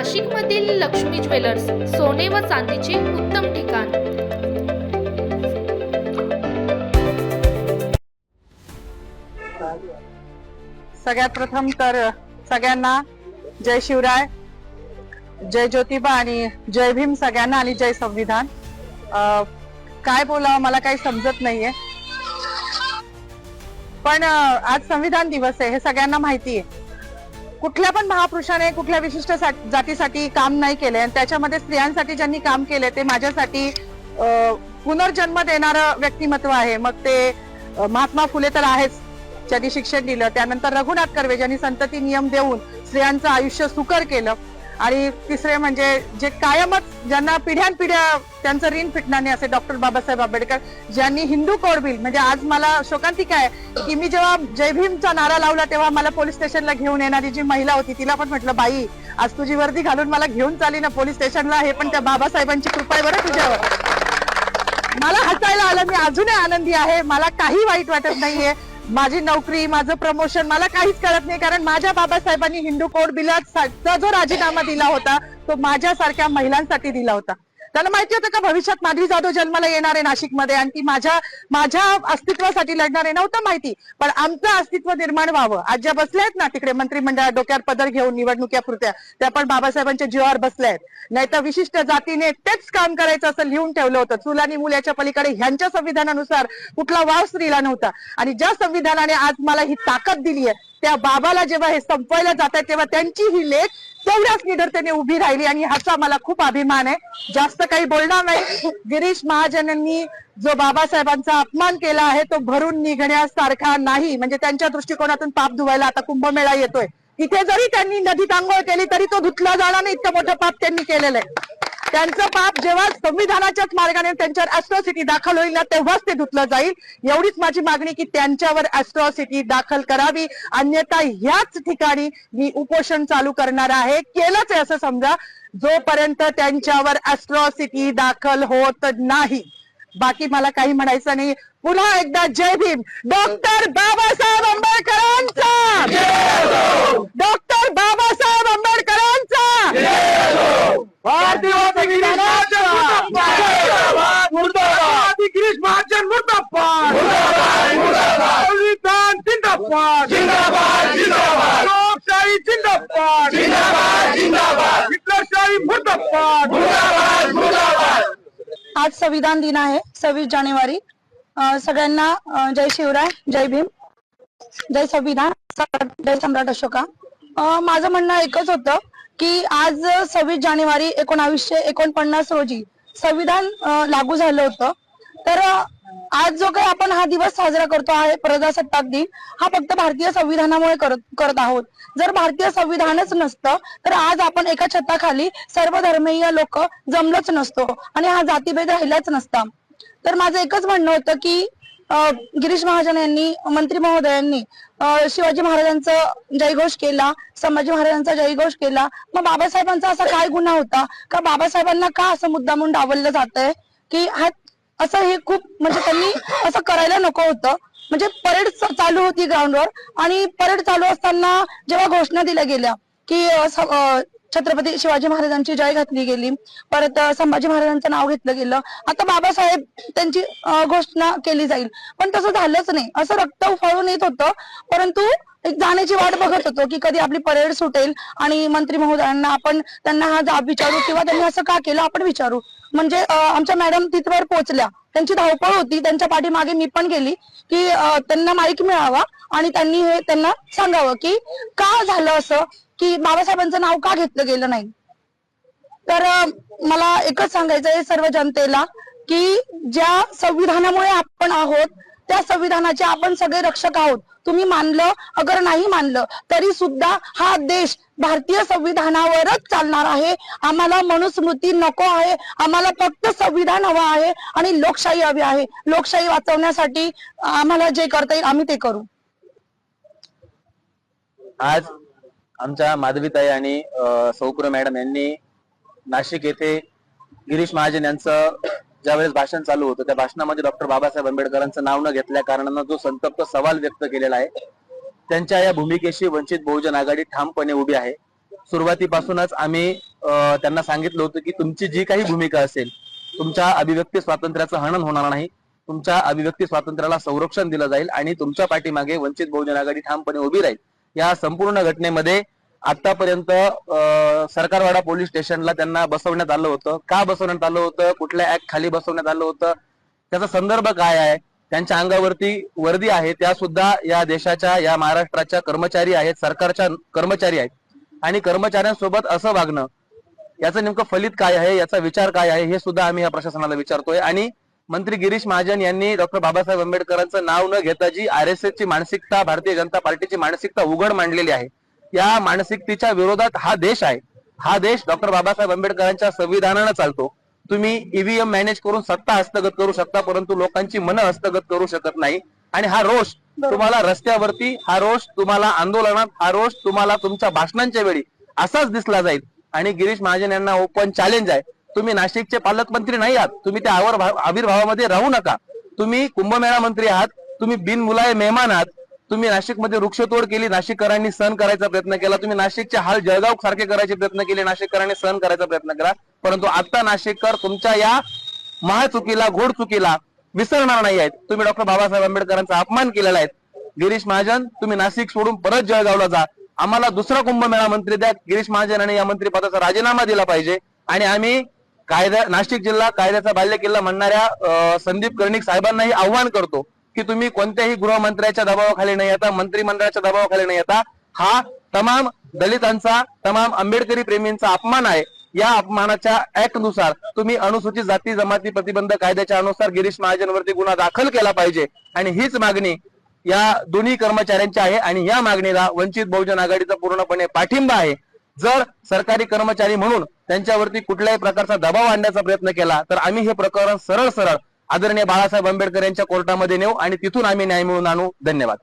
नाशिकमधील लक्ष्मी ज्वेलर्स, सोने व चांदीचे उत्तम ठिकाण। सगळ्यात प्रथम तर सगळ्यांना जय शिवराय, जय ज्योतिबा आणि जय भीम सगळ्यांना आणि जय संविधान। काय बोलावं मला काही समजत नाहीये, पण आज संविधान दिवस आहे हे सगळ्यांना माहिती आहे। कुठल्या पण महापुरुषाने कुठल्या विशिष्ट जातीसाठी काम नाही केले आणि त्याच्यामध्ये स्त्रियांसाठी ज्यांनी काम केले ते माझ्यासाठी पुनर्जन्म देणारं व्यक्तिमत्व आहे। मग ते महात्मा फुले तर आहेच, ज्यांनी शिक्षण दिलं, त्यानंतर रघुनाथ कर्वे ज्यांनी संतती नियम देऊन स्त्रियांचं आयुष्य सुकर केलं, आणि तिसरे म्हणजे जे कायमच ज्यांना पिढ्यानपिढ्या त्यांचं ऋण फिटणार नाही असे डॉक्टर बाबासाहेब आंबेडकर, ज्यांनी हिंदू कोड बिल, म्हणजे आज मला शोकांतिका आहे की मी जेव्हा जय भीमचा नारा लावला तेव्हा मला पोलीस स्टेशनला घेऊन येणारी जी महिला होती तिला पण म्हटलं, बाई आज तुझी वर्दी घालून मला घेऊन चाली ना पोलीस स्टेशनला, हे पण त्या बाबासाहेबांची कृपा आहे बरं तुझ्यावर। मला हसायला आलं, मी अजूनही आनंदी आहे, मला काही वाईट वाटत नाहीये। माझी नोकरी, माझं प्रमोशन मला काहीच कळत नाही, कारण माझ्या बाबासाहेबांनी हिंदू कोड बिलाचा जो राजीनामा दिला होता तो माझ्यासारख्या महिलांसाठी दिला होता। त्यांना माहिती होतं का भविष्यात माधवी जाधव जन्माला येणार आहे नाशिकमध्ये आणि ती माझ्या अस्तित्वासाठी लढणार आहे, नव्हतं माहिती, पण आमचं अस्तित्व निर्माण व्हावं। आज ज्या बसल्या आहेत ना तिकडे मंत्रिमंडळात डोक्यावर पदर घेऊन निवडणुकीपुरत्या, त्या पण बाबासाहेबांच्या जीवावर बसल्या आहेत। नाही तर विशिष्ट जातीने तेच काम करायचं असं लिहून ठेवलं होतं, चूल आणि मूल याच्या पलीकडे ह्यांच्या संविधानानुसार कुठला वाव स्त्रीला नव्हता। आणि ज्या संविधानाने आज मला ही ताकद दिली आहे त्या बाबाला जेव्हा हे संपवायला जात आहे तेव्हा त्यांची ही लेख तेवढ्याच निडरतेने उभी राहिली आणि ह्याचा मला खूप अभिमान आहे। जास्त काही बोलणार नाही। गिरीश महाजनांनी जो बाबासाहेबांचा अपमान केला आहे तो भरून निघण्यासारखा नाही, म्हणजे त्यांच्या दृष्टिकोनातून पाप धुवायला आता कुंभमेळा येतोय, इथे जरी त्यांनी नदीत आंघोळ केली तरी तो धुतला जाणार नाही, इतकं मोठं पाप त्यांनी केलेलं आहे। त्यांचं पाप जेव्हा संविधानाच्याच मार्गाने त्यांच्यावर ॲट्रॉसिटी दाखल होईल ना तेव्हाच ते धुतलं जाईल। एवढीच माझी मागणी की त्यांच्यावर ॲट्रॉसिटी दाखल करावी, अन्यथा ह्याच ठिकाणी मी उपोषण चालू करणार आहे। केलंच आहे असं समजा, जोपर्यंत त्यांच्यावर ॲट्रॉसिटी दाखल होत नाही। बाकी मला काही म्हणायचं नाही। पुन्हा एकदा जय भीम, डॉक्टर बाबासाहेब आंबेडकरांचा, डॉक्टर बाबासाहेब आंबेडकरांचा, भारतीय संविधानाचा मुर्दाबाद, गिरीश महाजन मुर्दाबाद, संविधान जिंदाबाद, जिंदाबाद जिंदाबाद, लोकशाही जिंदाबाद, जिंदाबाद जिंदाबाद, हिटलरशाही मुर्दाबाद, मुर्दाबाद मुर्दाबाद। आज संविधान दिन आहे, 26 जानेवारी। सगळ्यांना जय शिवराय, जय भीम, जय संविधान, जय सम्राट अशोका। माझं म्हणणं एकच होतं की आज 26 जानेवारी 1949 रोजी संविधान लागू झालं होतं। तर आज जो काही आपण हा दिवस साजरा करतो आहे प्रजासत्ताक दिन, हा फक्त भारतीय संविधानामुळे करत आहोत। जर भारतीय संविधानच नसतं तर आज आपण एका छताखाली सर्व धर्मीय लोक जमलोच नसतो आणि हा जातीभेद राहिलाच नसता। तर माझं एकच म्हणणं होतं की गिरीश महाजन यांनी, मंत्री महोदयांनी शिवाजी महाराजांचा जयघोष केला, संभाजी महाराजांचा जयघोष केला, मग बाबासाहेबांचा असा काय गुन्हा होता का बाबासाहेबांना का असं मुद्दामून डावललं जातंय की हा असं, हे खूप म्हणजे त्यांनी असं करायला नको होतं। म्हणजे परेड चालू होती ग्राउंडवर आणि परेड चालू असताना जेव्हा घोषणा दिल्या गेल्या की छत्रपती शिवाजी महाराजांची जय घातली गेली, परत संभाजी महाराजांचं नाव घेतलं गेलं, आता बाबासाहेब त्यांची घोषणा केली जाईल, पण तसं झालंच नाही। असं रक्त उफाळून येत होतं, परंतु एक जाण्याची वाट बघत होतो की कधी आपली परेड सुटेल आणि मंत्री महोदयांना आपण त्यांना हा जाब विचारू किंवा त्यांनी असं का केलं आपण विचारू। म्हणजे आमच्या मॅडम तिथवर पोहोचल्या, त्यांची धावपळ होती, त्यांच्या पाठीमागे मी पण गेली की त्यांना माईक मिळावा आणि त्यांनी हे त्यांना सांगावं की का झालं असं, की बाबासाहेबांचं नाव का घेतलं गेलं नाही। तर मला एकच सांगायचं आहे सर्व जनतेला की ज्या संविधानामुळे आपण आहोत त्या संविधानाचे आपण सगळे रक्षक आहोत। तुम्ही मानलं अगर नाही मानलं तरी सुद्धा हा देश भारतीय संविधानावरच चालणार आहे। आम्हाला मनुस्मृती नको आहे, आम्हाला फक्त संविधान हवं आहे आणि लोकशाही हवी आहे। लोकशाही वाचवण्यासाठी आम्हाला जे करता येईल आम्ही ते करू। आज आमच्या माधवीताई आणि सौकुर मॅडम यांनी नाशिक येथे गिरीश महाजन यांचं ज्यावेळेस भाषण चालू होतं त्या भाषणामध्ये डॉक्टर बाबासाहेब आंबेडकरांचं नाव न घेतल्या कारणानं जो संतप्त सवाल व्यक्त केलेला आहे, त्यांच्या या भूमिकेशी वंचित बहुजन आघाडी ठामपणे उभी आहे। सुरुवातीपासूनच आम्ही त्यांना सांगितलं होतं की तुमची जी काही भूमिका असेल, तुमच्या अभिव्यक्ती स्वातंत्र्याचं हनन होणार नाही, तुमच्या अभिव्यक्ती स्वातंत्र्याला संरक्षण दिलं जाईल आणि तुमच्या पाठीमागे वंचित बहुजन आघाडी ठामपणे उभी राहील. या संपूर्ण घटनेमध्ये आतापर्यंत सरकारवाडा पोलीस स्टेशनला त्यांना बसवण्यात आलं होतं. का बसवण्यात आलं होतं, कुठल्या ऍक्ट खाली बसवण्यात आलं होतं, त्याचा संदर्भ काय आहे, त्यांच्या अंगावरती वर्दी आहे, त्या सुद्धा या देशाच्या, या महाराष्ट्राच्या कर्मचारी आहेत, सरकारच्या कर्मचारी आहेत. आणि कर्मचाऱ्यांसोबत असं वागणं, याचं नेमकं फलित काय आहे, याचा विचार काय आहे, हे सुद्धा आम्ही या प्रशासनाला विचारतोय. आणि मंत्री गिरीश महाजन यांनी डॉक्टर बाबासाहेब आंबेडकरांचं नाव न घेता जी RSS ची मानसिकता, भारतीय जनता पार्टीची मानसिकता उघड मांडलेली आहे, या मानसिकतेच्या विरोधात हा देश आहे. हा देश डॉक्टर बाबासाहेब आंबेडकरांच्या संविधानानं चालतो. तुम्ही EVM मॅनेज करून सत्ता हस्तगत करू शकता, परंतु लोकांची मनं हस्तगत करू शकत नाही. आणि हा रोष तुम्हाला रस्त्यावरती, हा रोष तुम्हाला आंदोलनात, हा रोष तुम्हाला तुमच्या भाषणांच्या वेळी असाच दिसला जाईल. आणि गिरीश महाजन यांना ओपन चॅलेंज आहे, तुम्ही नाशिकचे पालकमंत्री नाही आहात, तुम्ही त्या आविर्भावामध्ये राहू नका. तुम्ही कुंभमेळा मंत्री आहात, तुम्ही बिनमुलाय मेहमान आहात. तुम्ही नाशिकमध्ये वृक्षतोड केली, नाशिककरांनी सहन करायचा प्रयत्न केला. तुम्ही नाशिकचे हाल जळगाव सारखे करायचे प्रयत्न केले, नाशिककरांनी सहन करायचा प्रयत्न केला. परंतु आता नाशिककर तुमच्या या महाचुकीला, घोड चुकीला विसरणार नाही आहेत. तुम्ही डॉक्टर बाबासाहेब आंबेडकरांचा अपमान केलेला आहे. गिरीश महाजन, तुम्ही नाशिक सोडून परत जळगावला जा. आम्हाला दुसरा कुंभमेळा मंत्री द्या. गिरीश महाजन यांनी या मंत्रिपदाचा राजीनामा दिला पाहिजे. आणि आम्ही नाशिक जिल्हा कायद्याचा बाल्यकिल्ला म्हणणाऱ्या संदीप कर्णिक साहेबांनाही आव्हान करतो की तुम्ही कोणत्याही गृहमंत्र्याच्या दबावाखाली नाही येता, मंत्रिमंडळाच्या दबावाखाली नाही येता. हा तमाम दलितांचा, तमाम आंबेडकरी प्रेमींचा अपमान आहे. या अपमानाच्या ऍक्ट नुसार तुम्ही अनुसूचित जाती जमाती प्रतिबंध कायद्याच्या अनुसार गिरीश महाजनवरती गुन्हा दाखल केला पाहिजे. आणि हीच मागणी या दोन्ही कर्मचाऱ्यांची आहे. आणि या मागणीला वंचित बहुजन आघाडीचा पूर्णपणे पाठिंबा आहे. जर सरकारी कर्मचारी म्हणून त्यांच्यावरती कुठल्याही प्रकारचा दबाव आणण्याचा प्रयत्न केला तर आम्ही हे प्रकरण सरळ सरळ आदरणीय बाळासाहेब आंबेडकर यांच्या कोर्टामध्ये नेऊ आणि तिथून आम्ही न्याय मिळवून आणू. धन्यवाद.